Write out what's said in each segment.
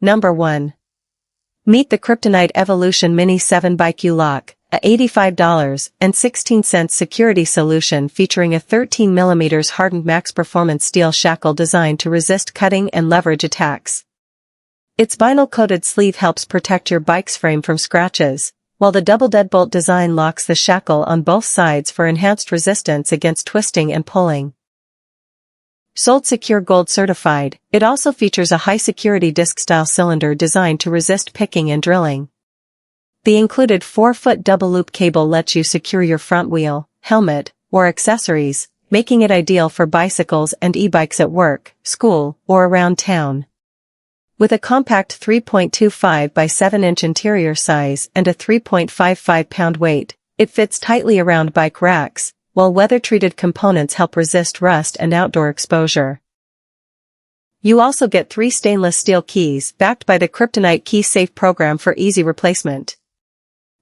Number 1. Meet the Kryptonite Evolution Mini 7 Bike U-Lock, a $85.16 security solution featuring a 13mm hardened max performance steel shackle designed to resist cutting and leverage attacks. Its vinyl-coated sleeve helps protect your bike's frame from scratches, while the double deadbolt design locks the shackle on both sides for enhanced resistance against twisting and pulling. Sold Secure Gold certified, it also features a high-security disc-style cylinder designed to resist picking and drilling. The included 4-foot double-loop cable lets you secure your front wheel, helmet, or accessories, making it ideal for bicycles and e-bikes at work, school, or around town. With a compact 3.25 by 7-inch interior size and a 3.55-pound weight, it fits tightly around bike racks, while weather-treated components help resist rust and outdoor exposure. You also get 3 stainless steel keys backed by the Kryptonite Key Safe program for easy replacement.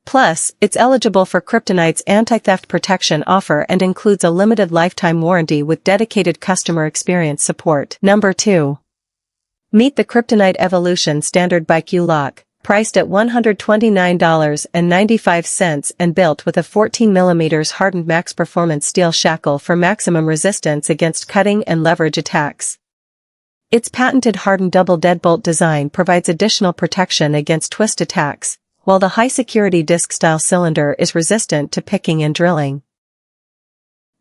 Plus, it's eligible for Kryptonite's anti-theft protection offer and includes a limited lifetime warranty with dedicated customer experience support. Number 2. Meet the Kryptonite Evolution Standard Bike U-Lock, priced at $129.95 and built with a 14mm hardened max performance steel shackle for maximum resistance against cutting and leverage attacks. Its patented hardened double deadbolt design provides additional protection against twist attacks, while the high-security disc-style cylinder is resistant to picking and drilling.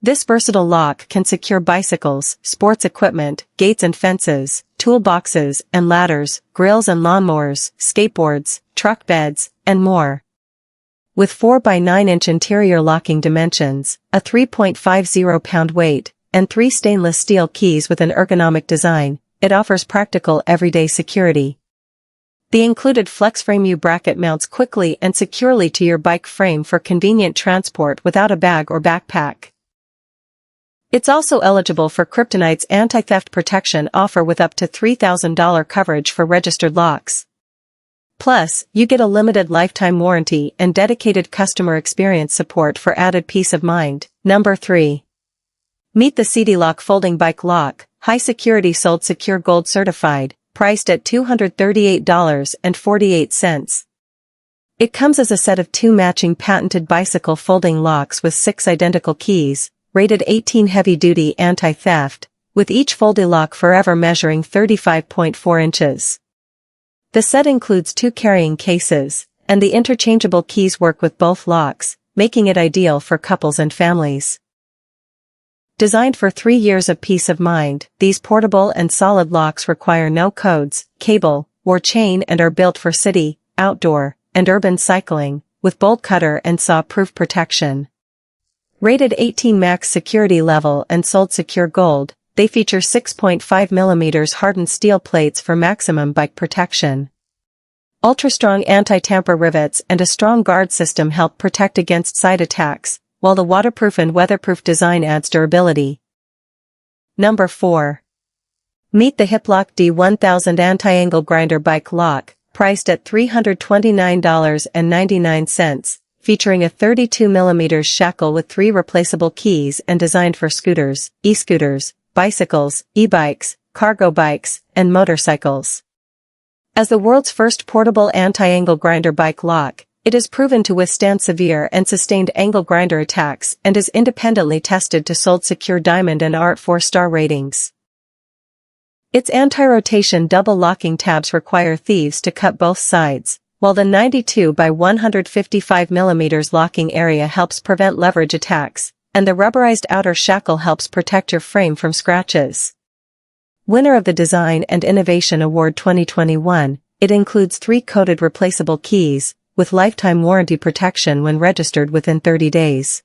This versatile lock can secure bicycles, sports equipment, gates and fences, toolboxes and ladders, grills and lawnmowers, skateboards, truck beds, and more. With 4 by 9-inch interior locking dimensions, a 3.50-pound weight, and 3 stainless steel keys with an ergonomic design, it offers practical everyday security. The included FlexFrame U-bracket mounts quickly and securely to your bike frame for convenient transport without a bag or backpack. It's also eligible for Kryptonite's anti-theft protection offer with up to $3,000 coverage for registered locks. Plus, you get a limited lifetime warranty and dedicated customer experience support for added peace of mind. Number 3. Meet the CD-Lock Folding Bike Lock, high security Sold Secure Gold certified, priced at $238.48. It comes as a set of 2 matching patented bicycle folding locks with 6 identical keys, rated 18 heavy-duty anti-theft, with each folding lock forever measuring 35.4 inches. The set includes 2 carrying cases, and the interchangeable keys work with both locks, making it ideal for couples and families. Designed for 3 years of peace of mind, these portable and solid locks require no codes, cable, or chain and are built for city, outdoor, and urban cycling, with bolt cutter and saw-proof protection. Rated 18 max security level and sold secure gold, they feature 6.5mm hardened steel plates for maximum bike protection. Ultra-strong anti-tamper rivets and a strong guard system help protect against side attacks, while the waterproof and weatherproof design adds durability. Number 4. Meet the Hiplok D1000 Anti-Angle Grinder Bike Lock, priced at $329.99. Featuring a 32mm shackle with 3 replaceable keys and designed for scooters, e-scooters, bicycles, e-bikes, cargo bikes, and motorcycles. As the world's first portable anti-angle grinder bike lock, it is proven to withstand severe and sustained angle grinder attacks and is independently tested to Sold Secure Diamond and Art 4-star ratings. Its anti-rotation double locking tabs require thieves to cut both sides, while the 92 by 155mm locking area helps prevent leverage attacks, and the rubberized outer shackle helps protect your frame from scratches. Winner of the Design and Innovation Award 2021, it includes 3 coated replaceable keys, with lifetime warranty protection when registered within 30 days.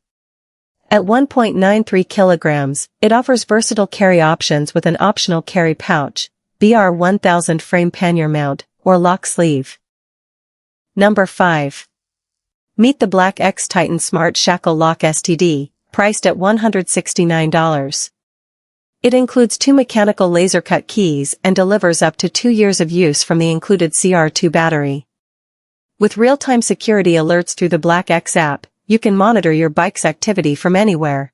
At 1.93 kilograms, it offers versatile carry options with an optional carry pouch, BR1000 frame pannier mount, or lock sleeve. Number 5. Meet the Black X Titan Smart Shackle Lock STD, priced at $169. It includes 2 mechanical laser-cut keys and delivers up to 2 years of use from the included CR2 battery. With real-time security alerts through the Black X app, you can monitor your bike's activity from anywhere.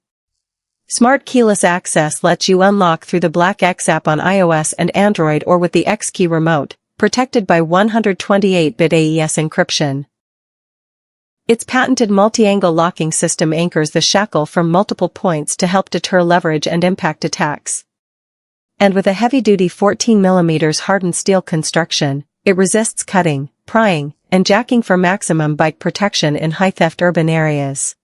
Smart keyless access lets you unlock through the Black X app on iOS and Android or with the X-Key remote, protected by 128-bit AES encryption. Its patented multi-angle locking system anchors the Shackle from multiple points to help deter leverage and impact attacks. And with a heavy-duty 14mm hardened steel construction, it resists cutting, prying, and jacking for maximum bike protection in high-theft urban areas.